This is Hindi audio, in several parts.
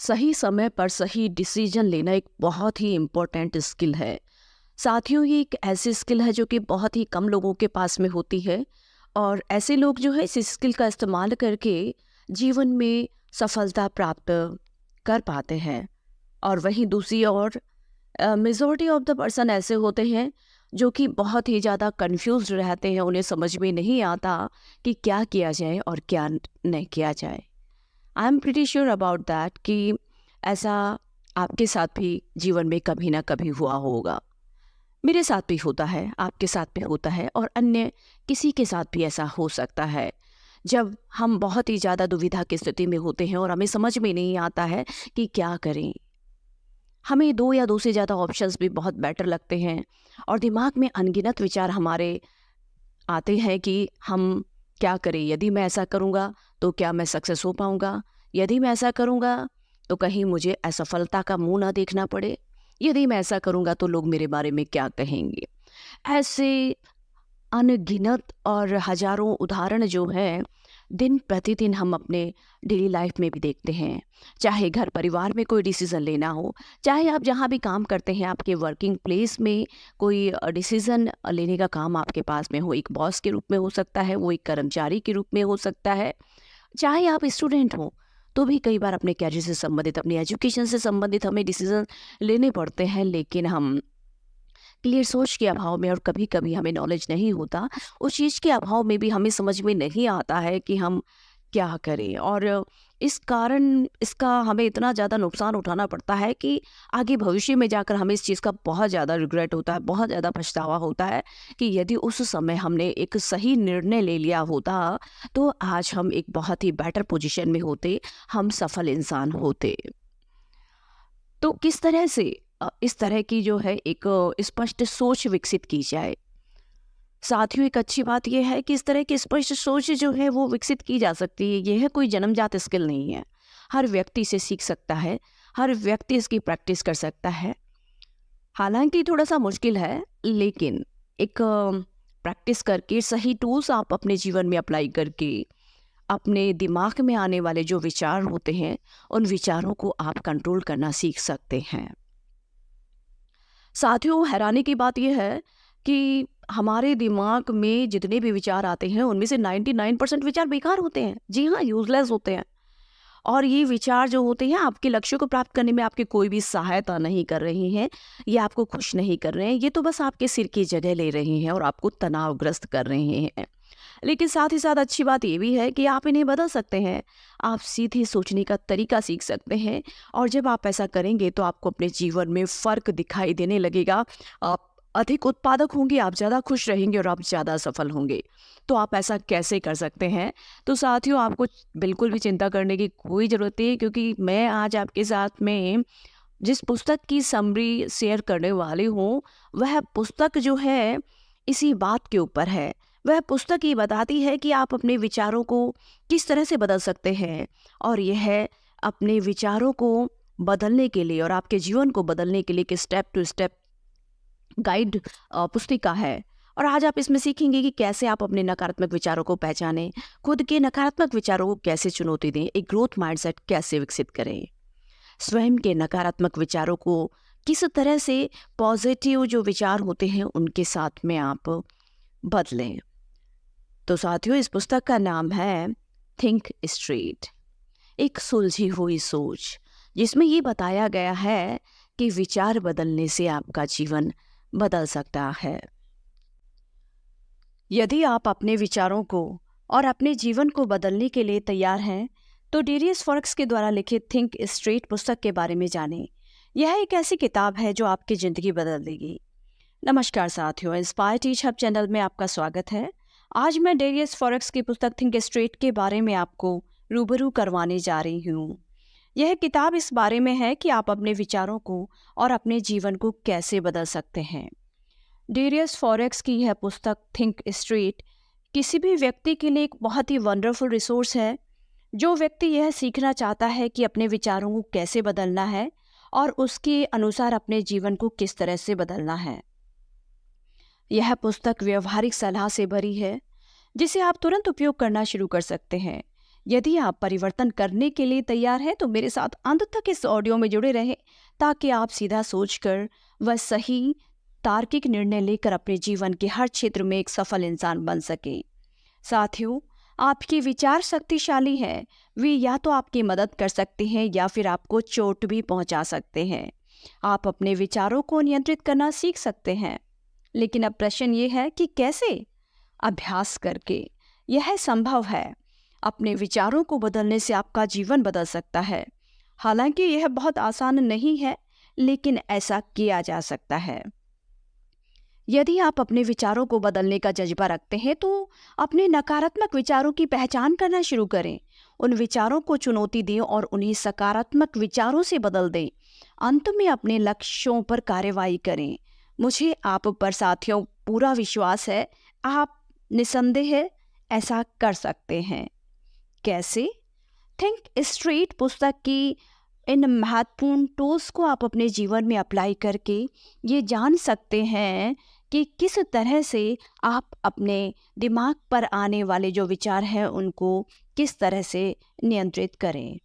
सही समय पर सही डिसीजन लेना एक बहुत ही इम्पोर्टेंट स्किल है। साथियों, ये एक ऐसी स्किल है जो कि बहुत ही कम लोगों के पास में होती है और ऐसे लोग जो है इस स्किल का इस्तेमाल करके जीवन में सफलता प्राप्त कर पाते हैं। और वहीं दूसरी ओर मेजॉरिटी ऑफ द पर्सन ऐसे होते हैं जो कि बहुत ही ज़्यादा कंफ्यूज रहते हैं। उन्हें समझ में नहीं आता कि क्या किया जाए और क्या नहीं किया जाए। I am pretty sure about that कि ऐसा आपके साथ भी जीवन में कभी ना कभी हुआ होगा। मेरे साथ भी होता है, आपके साथ भी होता है और अन्य किसी के साथ भी ऐसा हो सकता है। जब हम बहुत ही ज़्यादा दुविधा की स्थिति में होते हैं और हमें समझ में नहीं आता है कि क्या करें। हमें दो या दो से ज़्यादा ऑप्शंस भी बहुत बेटर लगते हैं और दिमाग में अनगिनत विचार हमारे आते हैं कि हम क्या करें। यदि मैं ऐसा करूँगा तो क्या मैं सक्सेस हो पाऊँगा? यदि मैं ऐसा करूँगा तो कहीं मुझे असफलता का मुंह ना देखना पड़े। यदि मैं ऐसा करूँगा तो लोग मेरे बारे में क्या कहेंगे? ऐसे अनगिनत और हजारों उदाहरण जो हैं दिन प्रतिदिन हम अपने डेली लाइफ में भी देखते हैं। चाहे घर परिवार में कोई डिसीज़न लेना हो, चाहे आप जहाँ भी काम करते हैं आपके वर्किंग प्लेस में कोई डिसीज़न लेने का काम आपके पास में हो, एक बॉस के रूप में हो सकता है, वो एक कर्मचारी के रूप में हो सकता है। चाहे आप स्टूडेंट हो तो भी कई बार अपने कैरियर से संबंधित, अपनी एजुकेशन से संबंधित हमें डिसीज़न लेने पड़ते हैं, लेकिन हम क्लियर सोच के अभाव में और कभी कभी हमें नॉलेज नहीं होता, उस चीज़ के अभाव में भी हमें समझ में नहीं आता है कि हम क्या करें। और इस कारण इसका हमें इतना ज़्यादा नुकसान उठाना पड़ता है कि आगे भविष्य में जाकर हमें इस चीज़ का बहुत ज़्यादा रिग्रेट होता है, बहुत ज़्यादा पछतावा होता है कि यदि उस समय हमने एक सही निर्णय ले लिया होता तो आज हम एक बहुत ही बेटर पोजीशन में होते, हम सफल इंसान होते। तो किस तरह से इस तरह की जो है एक स्पष्ट सोच विकसित की जाए। साथियों, एक अच्छी बात यह है कि इस तरह की स्पष्ट सोच जो है वो विकसित की जा सकती है। यह है कोई जन्मजात स्किल नहीं है, हर व्यक्ति इसे सीख सकता है, हर व्यक्ति इसकी प्रैक्टिस कर सकता है। हालांकि थोड़ा सा मुश्किल है, लेकिन एक प्रैक्टिस करके सही टूल्स आप अपने जीवन में अप्लाई करके अपने दिमाग में आने वाले जो विचार होते हैं उन विचारों को आप कंट्रोल करना सीख सकते हैं। साथियों, हैरानी की बात यह है कि हमारे दिमाग में जितने भी विचार आते हैं उनमें से 99% विचार बेकार होते हैं। जी हाँ, यूजलेस होते हैं। और ये विचार जो होते हैं आपके लक्ष्य को प्राप्त करने में आपकी कोई भी सहायता नहीं कर रहे हैं, ये आपको खुश नहीं कर रहे हैं, ये तो बस आपके सिर की जगह ले रहे हैं और आपको तनावग्रस्त कर रहे हैं। लेकिन साथ ही साथ अच्छी बात ये भी है कि आप इन्हें बदल सकते हैं। आप सीधे सोचने का तरीका सीख सकते हैं और जब आप ऐसा करेंगे तो आपको अपने जीवन में फ़र्क दिखाई देने लगेगा। आप अधिक उत्पादक होंगे, आप ज़्यादा खुश रहेंगे और आप ज़्यादा सफल होंगे। तो आप ऐसा कैसे कर सकते हैं? तो साथियों, आपको बिल्कुल भी चिंता करने की कोई ज़रूरत नहीं है, क्योंकि मैं आज आपके साथ में जिस पुस्तक की समरी शेयर करने वाली हूँ, वह पुस्तक जो है इसी बात के ऊपर है। वह पुस्तक ये बताती है कि आप अपने विचारों को किस तरह से बदल सकते हैं और यह अपने विचारों को बदलने के लिए और आपके जीवन को बदलने के लिए एक स्टेप टू स्टेप गाइड पुस्तिका है। और आज आप इसमें सीखेंगे कि कैसे आप अपने नकारात्मक विचारों को पहचानें, खुद के नकारात्मक विचारों को कैसे चुनौती दें, एक ग्रोथ माइंडसेट कैसे विकसित करें, स्वयं के नकारात्मक विचारों को किस तरह से पॉजिटिव जो विचार होते हैं उनके साथ में आप बदलें। तो साथियों, इस पुस्तक का नाम है थिंक स्ट्रेट, एक सुलझी हुई सोच, जिसमें ये बताया गया है कि विचार बदलने से आपका जीवन बदल सकता है। यदि आप अपने विचारों को और अपने जीवन को बदलने के लिए तैयार हैं तो डेरियस फॉरेक्स के द्वारा लिखित थिंक स्ट्रेट पुस्तक के बारे में जानें। यह एक ऐसी किताब है जो आपकी ज़िंदगी बदल देगी। नमस्कार साथियों, इंस्पायर टीच हब चैनल में आपका स्वागत है। आज मैं डेरियस फॉरेक्स की पुस्तक थिंक स्ट्रेट के बारे में आपको रूबरू करवाने जा रही हूँ। यह किताब इस बारे में है कि आप अपने विचारों को और अपने जीवन को कैसे बदल सकते हैं। डेरियस फॉरेक्स की यह पुस्तक थिंक स्ट्रेट किसी भी व्यक्ति के लिए एक बहुत ही वंडरफुल रिसोर्स है। जो व्यक्ति यह सीखना चाहता है कि अपने विचारों को कैसे बदलना है और उसके अनुसार अपने जीवन को किस तरह से बदलना है। यह पुस्तक व्यवहारिक सलाह से भरी है जिसे आप तुरंत उपयोग करना शुरू कर सकते हैं। यदि आप परिवर्तन करने के लिए तैयार हैं तो मेरे साथ अंत तक इस ऑडियो में जुड़े रहें, ताकि आप सीधा सोचकर व सही तार्किक निर्णय लेकर अपने जीवन के हर क्षेत्र में एक सफल इंसान बन सके। साथियों, आपके विचार शक्तिशाली हैं। वे या तो आपकी मदद कर सकते हैं या फिर आपको चोट भी पहुंचा सकते हैं। आप अपने विचारों को नियंत्रित करना सीख सकते हैं, लेकिन अब प्रश्न ये है कि कैसे? अभ्यास करके यह संभव है। अपने विचारों को बदलने से आपका जीवन बदल सकता है। हालांकि यह बहुत आसान नहीं है, लेकिन ऐसा किया जा सकता है। यदि आप अपने विचारों को बदलने का जज्बा रखते हैं तो अपने नकारात्मक विचारों की पहचान करना शुरू करें। उन विचारों को चुनौती दें और उन्हें सकारात्मक विचारों से बदल दें। अंत में अपने लक्ष्यों पर कार्रवाई करें। मुझे आप पर साथियों पूरा विश्वास है, आप निसंदेह ऐसा कर सकते हैं। कैसे? थिंक स्ट्रेट पुस्तक की इन महत्वपूर्ण टूल्स को आप अपने जीवन में अप्लाई करके ये जान सकते हैं कि किस तरह से आप अपने दिमाग पर आने वाले जो विचार हैं उनको किस तरह से नियंत्रित करें।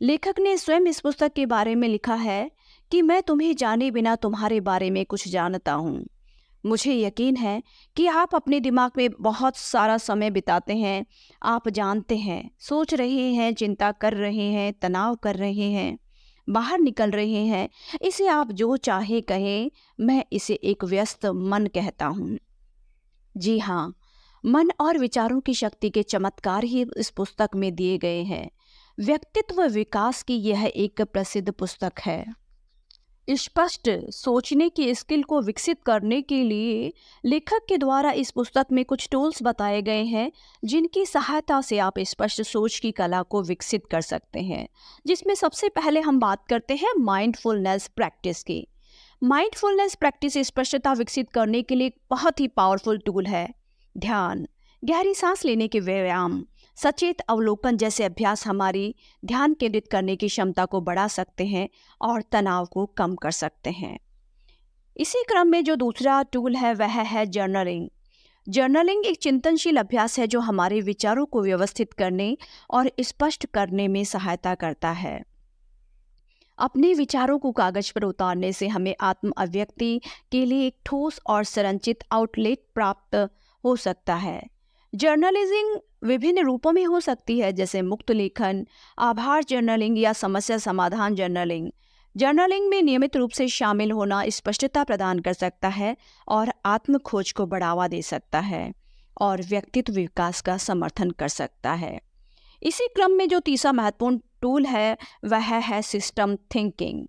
लेखक ने स्वयं इस पुस्तक के बारे में लिखा है कि मैं तुम्हें जाने बिना तुम्हारे बारे में कुछ जानता हूँ। मुझे यकीन है कि आप अपने दिमाग में बहुत सारा समय बिताते हैं। आप जानते हैं, सोच रहे हैं, चिंता कर रहे हैं, तनाव कर रहे हैं, बाहर निकल रहे हैं। इसे आप जो चाहे कहें, मैं इसे एक व्यस्त मन कहता हूँ। जी हाँ, मन और विचारों की शक्ति के चमत्कार ही इस पुस्तक में दिए गए हैं। व्यक्तित्व विकास की यह एक प्रसिद्ध पुस्तक है। स्पष्ट सोचने की स्किल को विकसित करने के लिए लेखक के द्वारा इस पुस्तक में कुछ टूल्स बताए गए हैं, जिनकी सहायता से आप स्पष्ट सोच की कला को विकसित कर सकते हैं। जिसमें सबसे पहले हम बात करते हैं माइंडफुलनेस प्रैक्टिस की। माइंडफुलनेस प्रैक्टिस स्पष्टता विकसित करने के लिए एक बहुत ही पावरफुल टूल है। ध्यान, गहरी सांस लेने के व्यायाम, सचेत अवलोकन जैसे अभ्यास हमारी ध्यान केंद्रित करने की क्षमता को बढ़ा सकते हैं और तनाव को कम कर सकते हैं। इसी क्रम में जो दूसरा टूल है वह है जर्नलिंग। जर्नलिंग एक चिंतनशील अभ्यास है जो हमारे विचारों को व्यवस्थित करने और स्पष्ट करने में सहायता करता है। अपने विचारों को कागज पर उतारने से हमें आत्म अभिव्यक्ति के लिए एक ठोस और संरचित आउटलेट प्राप्त हो सकता है। जर्नलिज्म विभिन्न रूपों में हो सकती है, जैसे मुक्त लेखन, आभार जर्नलिंग या समस्या समाधान जर्नलिंग। जर्नलिंग में नियमित रूप से शामिल होना स्पष्टता प्रदान कर सकता है और आत्म खोज को बढ़ावा दे सकता है और व्यक्तित्व विकास का समर्थन कर सकता है। इसी क्रम में जो तीसरा महत्वपूर्ण टूल है वह है सिस्टम थिंकिंग।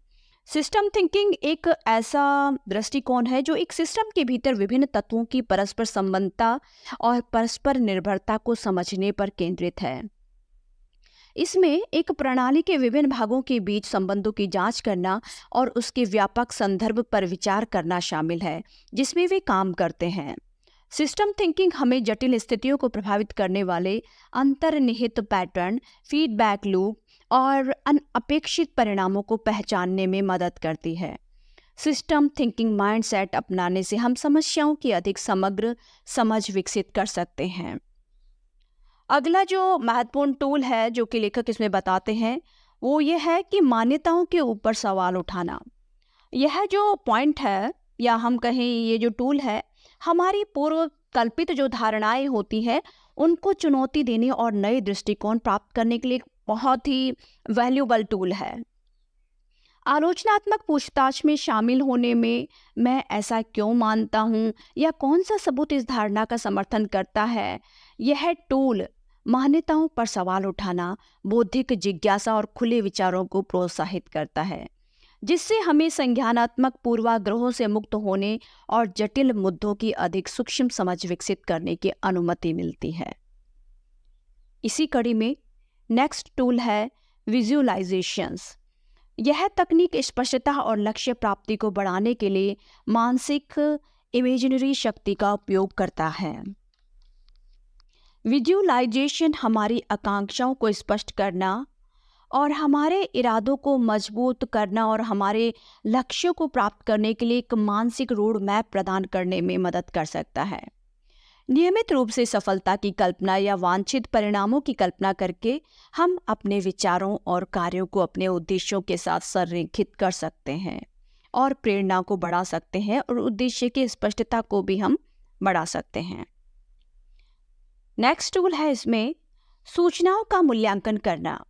सिस्टम थिंकिंग एक ऐसा दृष्टिकोण है जो एक सिस्टम के भीतर विभिन्न तत्वों की परस्पर संबंधता और परस्पर निर्भरता को समझने पर केंद्रित है। इसमें एक प्रणाली के विभिन्न भागों के बीच संबंधों की जांच करना और उसके व्यापक संदर्भ पर विचार करना शामिल है, जिसमें वे काम करते हैं। सिस्टम थिंकिंग हमें जटिल स्थितियों को प्रभावित करने वाले अंतर्निहित पैटर्न, फीडबैक लूप और अनअपेक्षित परिणामों को पहचानने में मदद करती है। सिस्टम थिंकिंग माइंडसेट अपनाने से हम समस्याओं की अधिक समग्र समझ विकसित कर सकते हैं। अगला जो महत्वपूर्ण टूल है जो कि लेखक इसमें बताते हैं वो ये है कि मान्यताओं के ऊपर सवाल उठाना। यह जो पॉइंट है या हम कहें ये जो टूल है, हमारी पूर्व कल्पित जो धारणाएं होती है उनको चुनौती देने और नए दृष्टिकोण प्राप्त करने के लिए बहुत ही वैल्यूबल टूल है। आलोचनात्मक पूछताछ में शामिल होने में मैं ऐसा क्यों मानता हूँ या कौन सा सबूत इस धारणा का समर्थन करता है, यह टूल मान्यताओं पर सवाल उठाना, बौद्धिक जिज्ञासा और खुले विचारों को प्रोत्साहित करता है, जिससे हमें संज्ञानात्मक पूर्वाग्रहों से मुक्त होने और जटिल मुद्दों की अधिक सूक्ष्म समझ विकसित करने की अनुमति मिलती है। इसी कड़ी में नेक्स्ट टूल है विजुअलाइजेशंस। यह तकनीक स्पष्टता और लक्ष्य प्राप्ति को बढ़ाने के लिए मानसिक इमेजिनरी शक्ति का उपयोग करता है। विजुअलाइजेशन हमारी आकांक्षाओं को स्पष्ट करना और हमारे इरादों को मजबूत करना और हमारे लक्ष्यों को प्राप्त करने के लिए एक मानसिक रोड मैप प्रदान करने में मदद कर सकता है। नियमित रूप से सफलता की कल्पना या वांछित परिणामों की कल्पना करके हम अपने विचारों और कार्यों को अपने उद्देश्यों के साथ संरेखित कर सकते हैं और प्रेरणा को बढ़ा सकते हैं और उद्देश्य की स्पष्टता को भी हम बढ़ा सकते हैं। नेक्स्ट टूल है इसमें सूचनाओं का मूल्यांकन करना।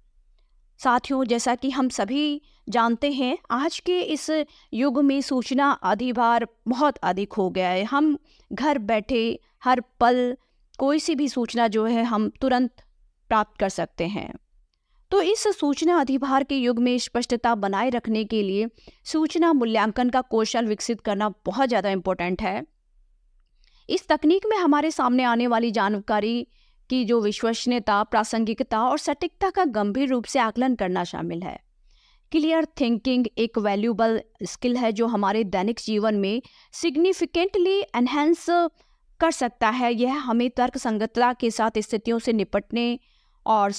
साथियों, जैसा कि हम सभी जानते हैं, आज के इस युग में सूचना अधिभार बहुत अधिक हो गया है। हम घर बैठे हर पल कोई सी भी सूचना जो है हम तुरंत प्राप्त कर सकते हैं। तो इस सूचना अधिभार के युग में स्पष्टता बनाए रखने के लिए सूचना मूल्यांकन का कौशल विकसित करना बहुत ज़्यादा इम्पोर्टेंट है। इस तकनीक में हमारे सामने आने वाली जानकारी की जो विश्वसनीयता, प्रासंगिकता और सटीकता का गंभीर रूप से आकलन करना शामिल है। क्लियर थिंकिंग एक वैल्यूबल स्किल है जो हमारे दैनिक जीवन में सिग्निफिकेंटली एनहेंस कर सकता है। यह हमें तर्क संगतता के साथ स्थितियों से निपटने और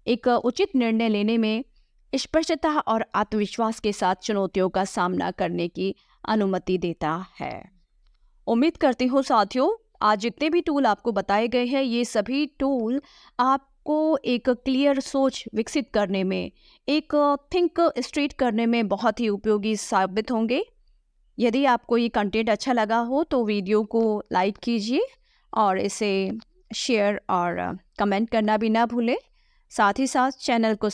एक उचित निर्णय लेने में स्पष्टता और आत्मविश्वास के साथ चुनौतियों का सामना करने की अनुमति देता है। उम्मीद करती हूँ साथियों, आज जितने भी टूल आपको बताए गए हैं, ये सभी टूल आपको एक क्लियर सोच विकसित करने में, एक थिंक स्ट्रेट करने में बहुत ही उपयोगी साबित होंगे। यदि आपको ये कंटेंट अच्छा लगा हो तो वीडियो को लाइक कीजिए और इसे शेयर और कमेंट करना भी ना भूलें। साथ ही साथ चैनल को